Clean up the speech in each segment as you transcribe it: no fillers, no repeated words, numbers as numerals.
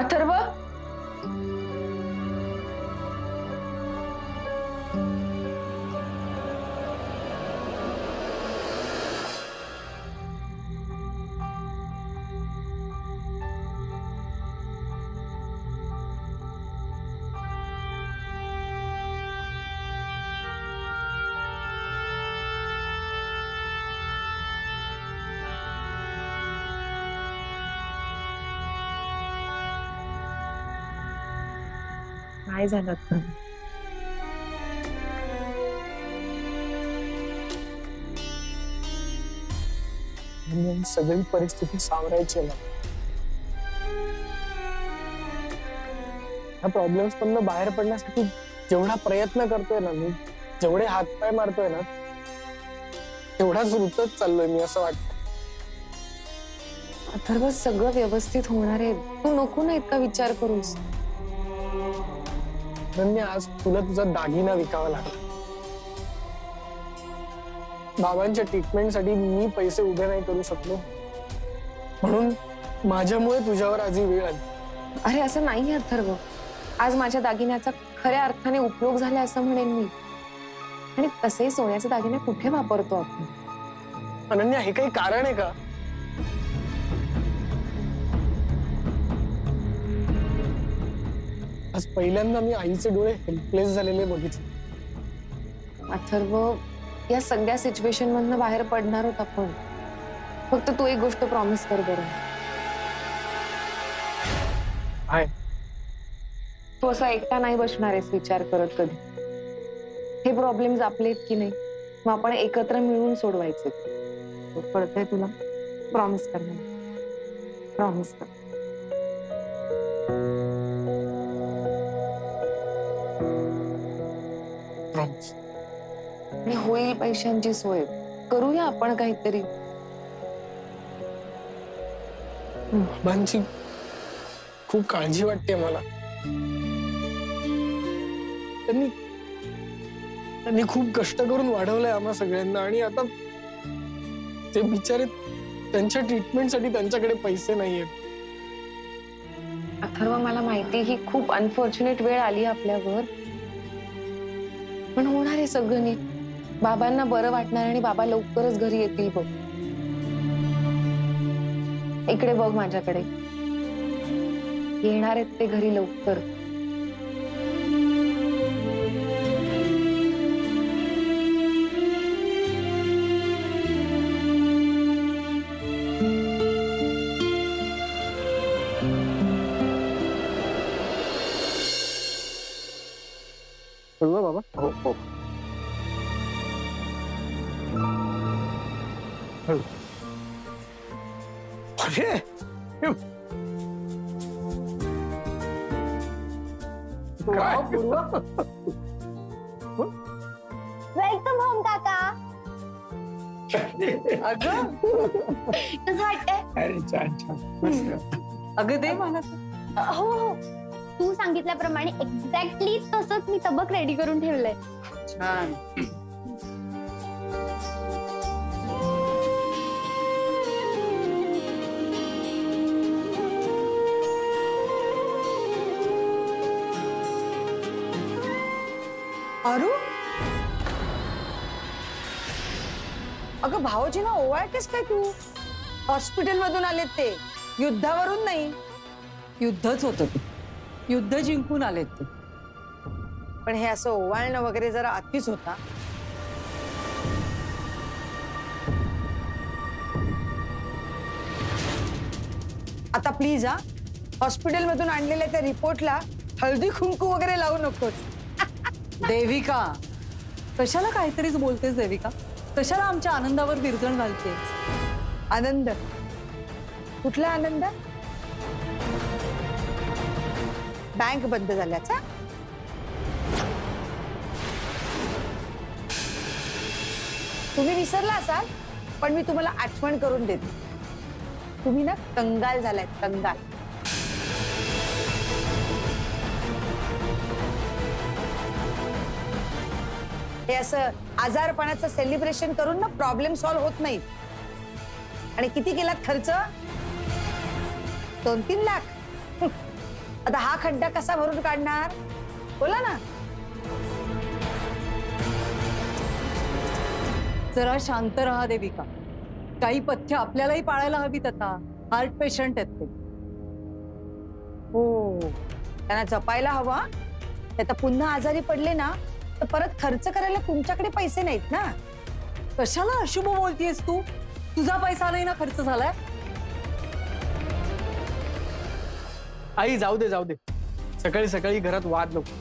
अथर्व, काय झालं? सगळी परिस्थिती सावरायची ना. ह्या प्रॉब्लेम्स मधनं बाहेर पडण्यासाठी जेवढा प्रयत्न करतोय ना मी, जेवढे हातपाय मारतोय ना, तेवढाच रुतत चाललोय मी, असं वाटतं. अथर्व, सगळं व्यवस्थित होणार आहे. तू नको ना इतका विचार करूस. आज तुला तुझा दागिना विकावा लागला. बाबांच्या ट्रीटमेंटसाठी मी पैसे उभे नाही करू शकलो, म्हणून माझ्यामुळे तुझ्यावर आज ही वेळ आली. अरे असं नाही अथर्व, आज माझ्या दागिन्याचा खऱ्या अर्थाने उपयोग झाला असं म्हणेन मी. आणि तसे सोन्याचे दागिने कुठे वापरतो आपण? अनन्या, हे काही कारण आहे का? आज पहिल्यांदा मी आईचे डोळे हेल्पलेस झालेले बघितले. अथर्व, या सगळ्या सिच्युएशन मधनं बाहेर पडणार होत आपण. फक्त तू एक गोष्ट प्रॉमिस कर बरं. काय? तू असा एकटा नाही बसणार आहेस विचार करत कधी. हे प्रॉब्लेम्स आपले की नाही, मग आपण एकत्र मिळून सोडवायचे. कळतंय तुला? प्रॉमिस कर मला, प्रॉमिस कर. प्रॉमिस. आणि होईल पैशांची सोय. करूया आपण काहीतरी. बाबांची खूप काळजी वाटते मला. त्यांनी खूप कष्ट करून वाढवलंय आम्हा सगळ्यांना, आणि आता ते बिचारे त्यांच्या ट्रीटमेंटसाठी त्यांच्याकडे पैसे नाहीयेत. अथर्व, मला माहिती ही खूप अनफॉर्च्युनेट वेळ आली आपल्यावर, पण होणार आहे सगळं नीट. बाबांना बरं वाटणार आणि बाबा लवकरच घरी येतील बघ. इकडे बघ माझ्याकडे. येणार आहेत ते घरी लवकर. बाबा, हो हो. अरे वेलकम होम काका. अगं कसं वाटतंय? अरे छान छान. अगं दे मला. हो हो, तू सांगितल्याप्रमाणे एक्झॅक्टली तसंच मी तबक रेडी करून ठेवलंय. छान. अरू, अगं भाऊजींना ओवाळतेस काय तू? हॉस्पिटल मधून आलेत ते, युद्धावरून नाही. युद्धच होतं ते, युद्ध जिंकून आलेत ते. पण हे असं ओवाळणं वगैरे जरा अतिच होता. आता प्लीज हा, हॉस्पिटल मधून आणलेल्या त्या रिपोर्टला हळदी कुंकू वगैरे लावू नकोस. देविका, कशाला काहीतरीच बोलतेस देविका? कशाला आमच्या आनंदावर विरजण घालतेस? आनंद? कुठला आनंद? बँक बंद झाल्याचा? तुम्ही विसरला असाल, पण मी तुम्हाला आठवण करून देते. तुम्ही ना कंगाल झालाय, कंगाल. हे असं आजारपणाचं सेलिब्रेशन करून ना प्रॉब्लेम सॉल्व्ह होत नाही. आणि किती केलात खर्च? 2-3 लाख. आता हा खड्डा कसा भरून काढणार? बोला ना. जरा शांत राहा देविका. काही पथ्य आपल्यालाही पाळायला हवीत. आता हार्ट पेशंट आहेत ते. हो, त्यांना जपायला हवा. आता पुन्हा आजारी पडले ना तर परत खर्च करायला तुमच्याकडे पैसे नाहीत ना. कशाला अशुभ बोलतीयस तू? तुझा पैसा नाही ना खर्च झालाय? आई जाऊ दे जाऊ दे, सकाळी सकाळी घरात वाद नको.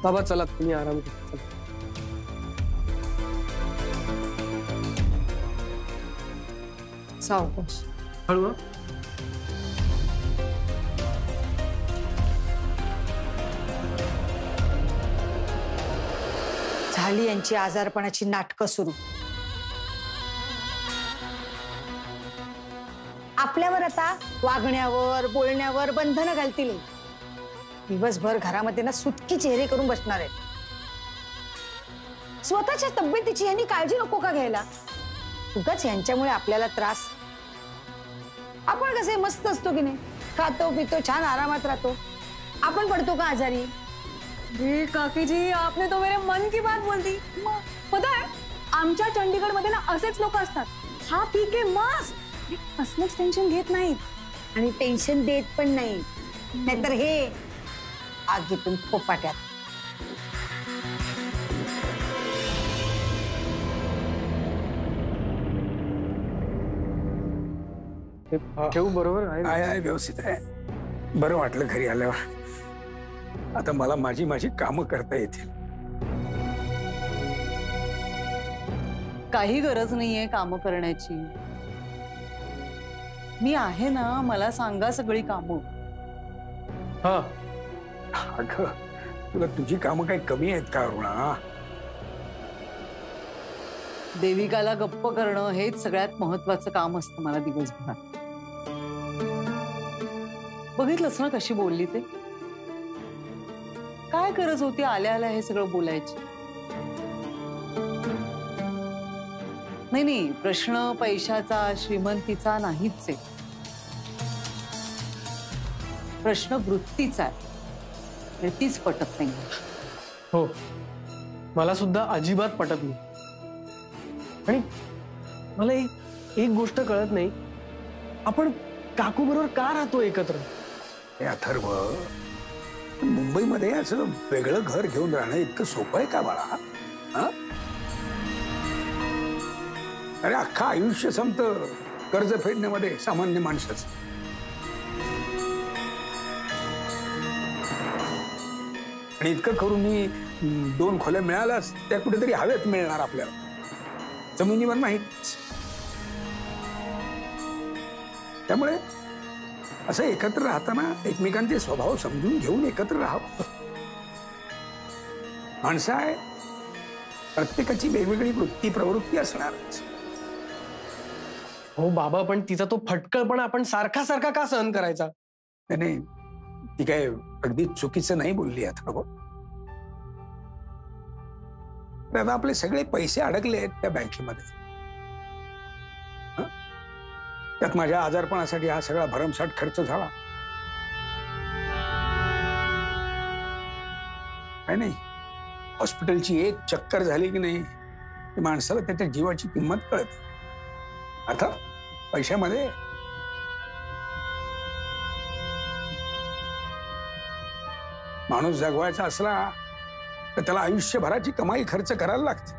बाबा चला, तुम्ही आराम करा. सावकाश. हळू हं. झाली यांची आजारपणाची नाटकं सुरू. आपल्यावर आता वागण्यावर बोलण्यावर बंधनं घालतील. दिवसभर घरामध्ये ना सुटकी चेहरे करून बसणार आहेत. स्वतःच्या तब्येतीची यांनी काळजी नको का घ्यायला? उगाच यांच्यामुळे आपल्याला त्रास. आपण कसे मस्त असतो की नाही, खातो पितो छान आरामात राहतो. आपण पडतो का आजारी? काकी जी, आपने तो मेरे मन की बात बोल दी. पता है, आमच्या चंडीगड मध्ये ना असेच लोक असतात. हा ठीक आहे मस्त, असलंच टेन्शन घेत नाहीत आणि टेन्शन देत पण नाही. नाहीतर हे आगीतून फोपाट्यात. ठेवू बरोबर आहे. आहे व्यवस्थित आहे. बरं वाटलं घरी आल्यावर. आता मला माझी कामं करता येतील. काही गरज नाहीये काम करण्याची. मी आहे ना, मला सांगा सगळी कामं. हा, अगं तुला तुझी कामं काही कमी आहेत का अरुणा? देविकाला गप्प करणं हेच सगळ्यात महत्वाचं काम असतं मला दिवसभरात. बघितलंस ना कशी बोलली ते? काय गरज होती आल्या आल्या हे सगळं बोलायची? नाही, प्रश्न पैशाचा श्रीमंतीचा नाहीच आहे. प्रश्न वृत्तीचा आहे. तीच पटत नाही. हो, मला सुद्धा अजिबात पटत नाही. आणि मला एक गोष्ट कळत नाही, आपण काकू बरोबर का राहतो एकत्र? हे अथर्व, मुंबईमध्ये असं वेगळं घर घेऊन राहणं इतकं सोपं आहे का बाळा? हा? अरे अख्खा आयुष्य संपतं कर्ज फेडण्यामध्ये सामान्य माणसाचं. आणि इतकं करून मी 2 खोल्या मिळाल्यास त्या कुठेतरी हवेत मिळणार आपल्याला, जमिनीवर नाही. त्यामुळे असं एकत्र राहताना एकमेकांचे स्वभाव समजून घेऊन एकत्र राहावं. माणसं आहे, प्रत्येकाची वेगवेगळी वृत्ती प्रवृत्ती असणारच. हो बाबा, पण तिचा तो फटकळपणा आपण सारखा सारखा का सहन करायचा? नाही, ती काय अगदी चुकीचं नाही बोलली अथर्व. आता आपले सगळे पैसे अडकले आहेत त्या बँकेमध्ये. त्यात माझ्या आजारपणासाठी हा सगळा भरमसाठ खर्च झाला. काय नाही, हॉस्पिटलची एक चक्कर झाली की नाही माणसाला त्याच्या जीवाची किंमत कळते. आता पैशामध्ये माणूस जगवायचा असला तर त्याला आयुष्यभराची कमाई खर्च करायला लागते.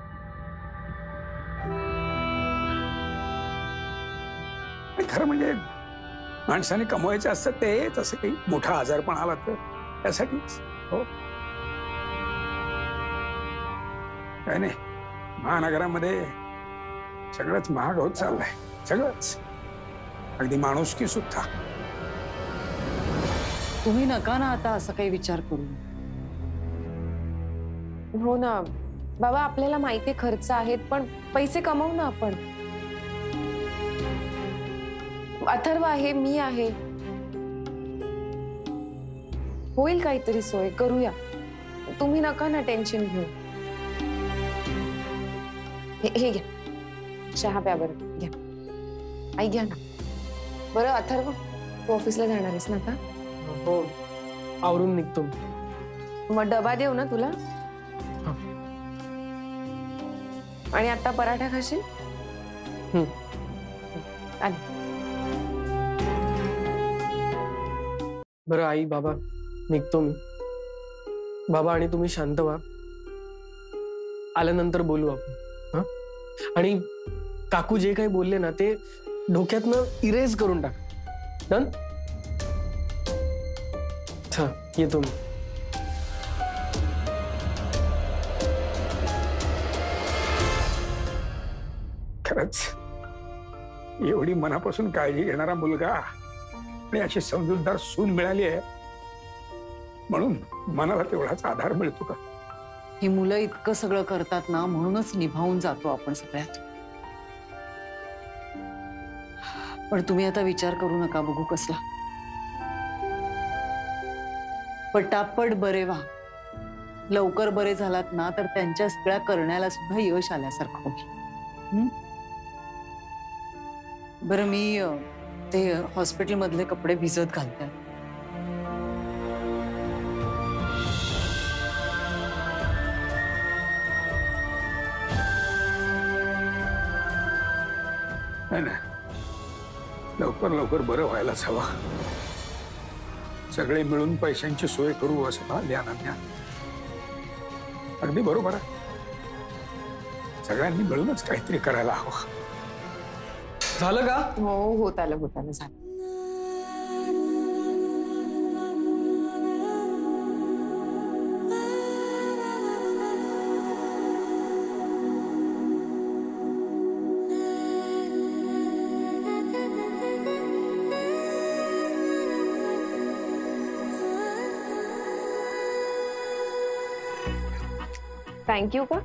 खरं म्हणजे माणसाने कमवायचे असतात ते, तसं काही मोठा आजारपण आला तर त्यासाठीच. हो, काय नाही, महानगरामध्ये सगळंच महाग होत चाललंय. सगळंच, अगदी माणुसकी सुद्धा. तुम्ही नका ना आता असं काही विचार करू. हो ना बाबा, आपल्याला माहिती खर्च आहेत, पण पैसे कमवू ना आपण. अथर्व आहे, मी आहे, होईल काहीतरी सोय करूया. तुम्ही नका ना टेन्शन घेऊ. हे घ्या, चहा प्या बरं, घ्या. आई घ्या ना. बरं अथर्व, तू ऑफिसला जाणार आहेस ना आता? हो, आवरून निघतो मी. मग डबा देऊ ना तुला? हा. आणि आता पराठा खाशील? आले. बरं आई बाबा, निघतो मी. बाबा आणि तुम्ही शांत व्हा, आल्यानंतर बोलू आपण. हा, आणि काकू जे काही बोलले ना ते डोक्यातनं इरेज करून टाक. डन? हा, येतो मी. खरंच एवढी मनापासून काळजी घेणारा मुलगा आणि अशी समजूतदार सून मिळाली आहे म्हणून मनाला तेवढाच आधार मिळतो का? ही मुलं इतकं सगळं करतात ना, म्हणूनच निभावून जातो आपण सगळ्यात. पण तुम्ही आता विचार करू नका बघू कसला. पटापट बरे व्हा. लवकर बरे झालात ना तर त्यांच्या सगळ्या करण्याला सुद्धा यश आल्यासारखं होईल. बरं मी ते हॉस्पिटल मधले कपडे भिजत घालते. नाही ना, लवकर लवकर बरं व्हायलाच हवं. सगळे मिळून पैशांची सोय करू असं म्हणाले अनन्या. अगदी बरोबर आहे. सगळ्यांनी मिळूनच काहीतरी करायला हवं. झालं का? हो, होत आलं झालं. थँक्यू का?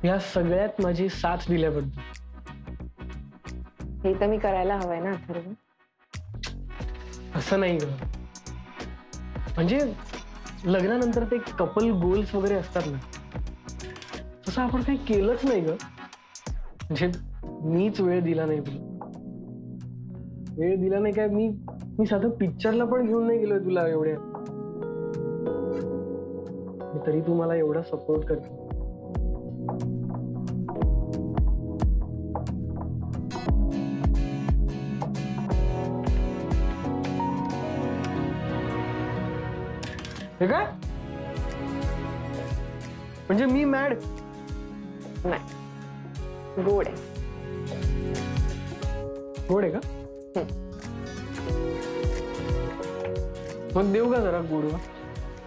या सगळ्यात माझी साथ दिल्याबद्दल. हे तर मी करायला हवंय ना अथर्व. असं नाही ग, म्हणजे लग्नानंतर ते कपल गोल्स वगैरे असतात ना, तसं आपण काही केलंच नाही ग. म्हणजे मीच वेळ दिला नाही तुला. वेळ दिला नाही काय, मी साधं पिक्चरला पण घेऊन नाही गेलोय तुला एवढ्या. तरी तू मला एवढा सपोर्ट करते. हे काय म्हणजे मी मॅड नाही, गोड आहे. गोड आहे का? मग देऊ का जरा गोडवा?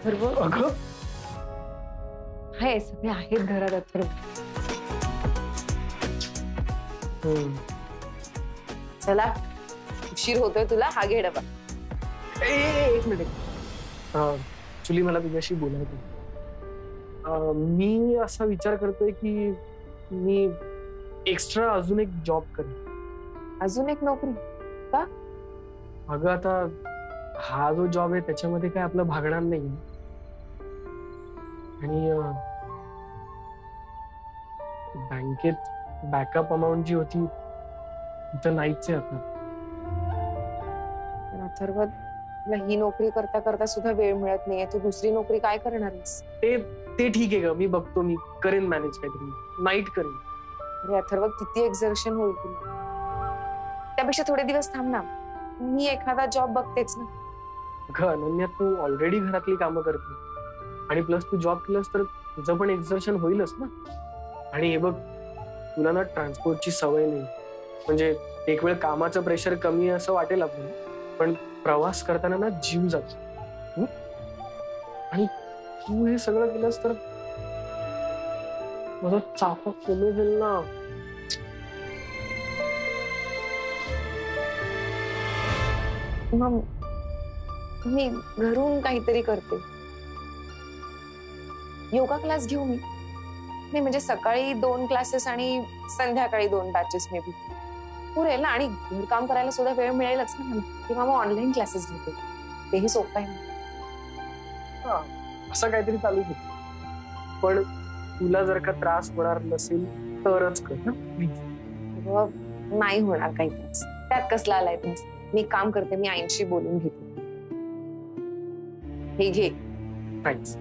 बरोबर. अगं हे सगळे आहेत घरात अथर्व. चला, उशीर होतोय तुला. हा घे डबा. एक मिनिट. ऍक्च्युली मला तुझ्याशी बोलायचं. मी असा विचार करतोय की मी एक्स्ट्रा अजून एक जॉब करेन. अजून एक नोकरी? अगं आता हा जो जॉब आहे त्याच्यामध्ये काय आपलं भागणार नाही. आणि बँकेत बॅकअप अमाऊंट जी होती तिथं नाहीच आहे आता. अथर्व, तुला ही नोकरी करता करता सुद्धा वेळ मिळत नाहीये. तू दुसरी नोकरी काय करणार आहेस? ते ठीक आहे ग, मी बघतो, मी करेन मॅनेज काहीतरी. नाईट करेन. अरे अथर्व, किती एक्झर्शन होईल तुला. त्यापेक्षा थोडे दिवस थांब ना. मी एखादा जॉब बघतेच ना. अगं अनन्या, तू ऑलरेडी घरातली कामं करते आणि प्लस तू जॉब केलंस तर तुझं पण एक्झर्शन होईलच ना. आणि हे बघ, तुला ना ट्रान्सपोर्टची सवय नाही. म्हणजे एक वेळ कामाचं प्रेशर कमी आहे असं वाटेल आपल्याला, पण प्रवास करताना ना जीव जातो. आणि तू हे सगळं केलंस तर माझा चाफा कमी होईल ना. मग मी घरून काहीतरी करते. योगा क्लास घेऊ मी. नाही म्हणजे सकाळी 2 क्लासेस आणि संध्याकाळी 2 बॅचेस मे बी पुरेल ना. आणि काम करायला सुद्धा वेळ मिळेलच ना. किंवा मग ऑनलाईन क्लासेस घेते, तेही सोपं आहे. असं काहीतरी चालू आहे. पण तुला जर का त्रास होणार नसेल तरच कर ना प्लीज. नाही होणार काही त्रास. त्यात कसला आलाय त्रास? मी काम करते, मी आईंशी बोलून घेते. हे घे. थँक्स.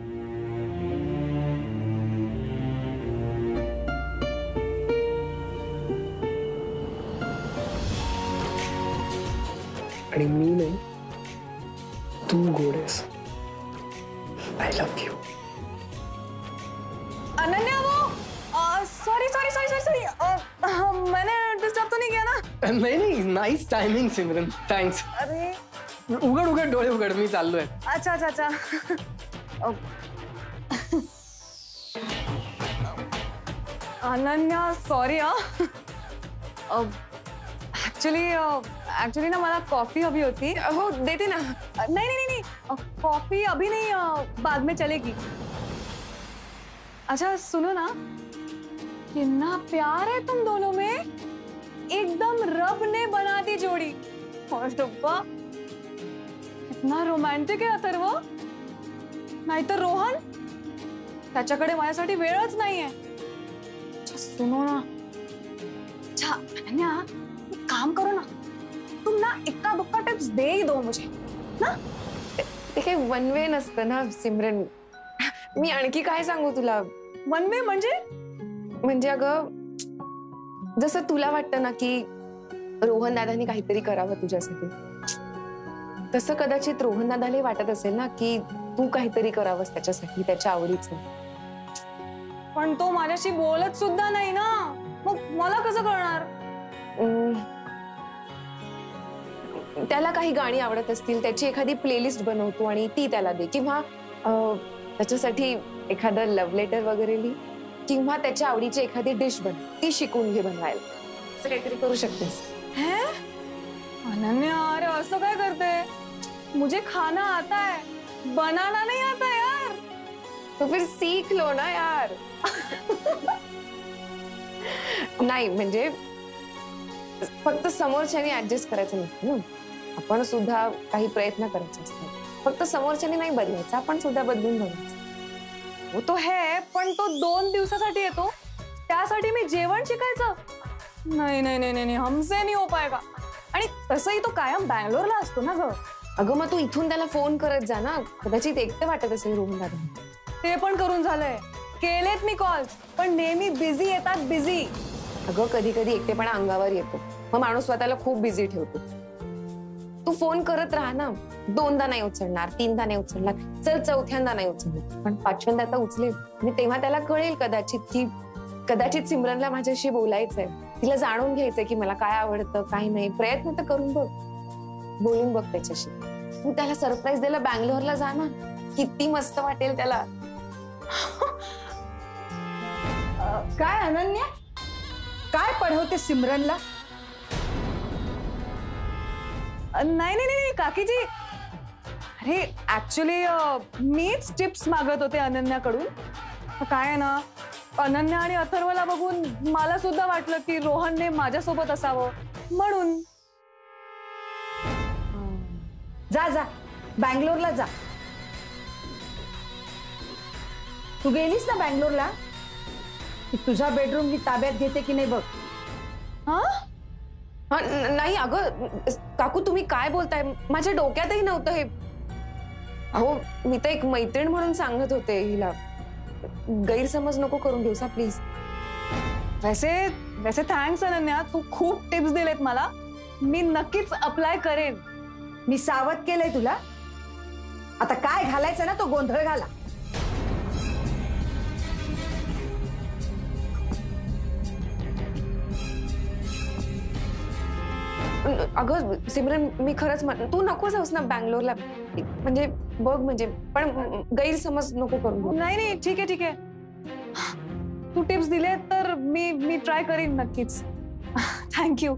आणि मी नाही, तू गोड आहेस. I love you. अनन्या वो sorry sorry sorry sorry sorry मैंने डिस्टर्ब तो नहीं किया ना? नाही नाईस टायमिंग सिमरन. थँक्स. अरे उघड उघड डोळे उघड, मी चाललोय. अच्छा अच्छा अच्छा. अनन्या सॉरी ऍक्च्युली ना मला कॉफी हवी होती. हो देते ना. नहीं नहीं नहीं कॉफी अभी नहीं, बाद में चलेगी. अच्छा सुनो ना, कितना प्यार है तुम दोनों में, एकदम रब ने बना दी जोड़ी. और डब्बा कितना रोमॅन्टिक आहे अथर्व. नाहीतर रोहन, त्याच्याकडे माझ्यासाठी वेळच नाहीये. अच्छा सुनो ना, अच्छा अनन्या एक काम करो ना, तुम ना इक्का दुक्का टिप्स दे ही दो मुझे ना. ते काही वन वे नसतं ना सिमरन. मी आणखी काय सांगू तुला? वन वे म्हणजे अगं, जसं तुला वाटतं ना की रोहन दादानी काहीतरी करावं तुझ्यासाठी, तसं कदाचित रोहन दादाला वाटत असेल ना की तू काहीतरी करावंस त्याच्यासाठी, त्याच्या आवडीचं. पण तो माझ्याशी बोलत सुद्धा नाही ना, मग मला कसं कळणार? त्याला काही गाणी आवडत असतील, त्याची एखादी प्लेलिस्ट बनवतो आणि ती त्याला दे, किंवा त्याच्यासाठी एखादं लव्ह लेटर वगैरे लिही, किंवा त्याच्या आवडीची एखादी डिश बनव, ती शिकून घे बनवायला. असं काहीतरी करू शकतेस. हैं? अनन्या अरे असं काय करते? मुझे खाना आता है, बनाना नहीं आता यार. तो फिर सीख लो ना यार. नाही म्हणजे फक्त समोरच्याने ऍडजस्ट करायचं नसतं ना, आपण सुद्धा काही प्रयत्न करायचे असतात. फक्त समोरच्याने नाही बदलायचं, आपण सुद्धा बदलून बघायचं. वो तो है, पण तो 2 दिवसासाठी येतो, त्यासाठी मी जेवण शिकायचं? नाही नाही नाही नाही, हमसे नहीं हो पाएगा. आणि तसंही तो कायम बँगलोरला असतो ना ग. अगं मग तू इथून त्याला फोन करत जा ना, कदाचित एकटं वाटत असेल रोहन दादा. ते पण करून झालंय, केलेत मी कॉल्स, पण नेहमी बिझी येतात, बिझी. अगं कधी कधी एकटेपणा अंगावर येतो, मग माणूस स्वतःला खूप बिझी ठेवतो. तू फोन करत राहा ना. 2दा नाही उचलणार, 3दा नाही उचलणार, चल 4थ्यांदा नाही उचलणार, पण 5व्यांदा आता उचलेल. आणि तेव्हा त्याला कळेल कदाचित सिमरनला माझ्याशी बोलायचंय, तिला जाणून घ्यायचंय की मला काय आवडतं काय नाही. प्रयत्न तर करून बघ, बोलून बघ त्याच्याशी. तू त्याला सरप्राईज द्यायला बँगलोरला जा ना, किती मस्त वाटेल त्याला. काय अनन्या, काय पढवते सिमरनला? नाही नाही नाही काकीजी, अरे ऍक्च्युली मीच टिप्स मागत होते अनन्याकडून. काय आहे ना, अनन्या आणि अथर्वला बघून मला सुद्धा वाटलं की रोहनने माझ्यासोबत असावं म्हणून. जा जा बँगलोरला जा. तू गेलीस ना बँगलोरला, तुझा बेडरूम मी ताब्यात घेते की नाही बघ. हा नाही अगं काकू, तुम्ही काय बोलताय? माझ्या डोक्यातही नव्हतं हे. अहो मी तर एक मैत्रीण म्हणून सांगत होते हिला. गैरसमज नको करून घेऊसा प्लीज. वैसे थँक्स अनन्या, तू खूप टिप्स दिलेत मला, मी नक्कीच अप्लाय करेन. मी सावध केलंय तुला, आता काय घालायचं ना तो गोंधळ घाला. अगं सिमरन, मी खरंच तू नको जाऊस ना बँगलोरला. म्हणजे बघ, म्हणजे पण गैरसमज नको करून. नाही नाही ठीक आहे. तू टिप्स दिले तर मी ट्राय करीन नक्कीच. थँक्यू.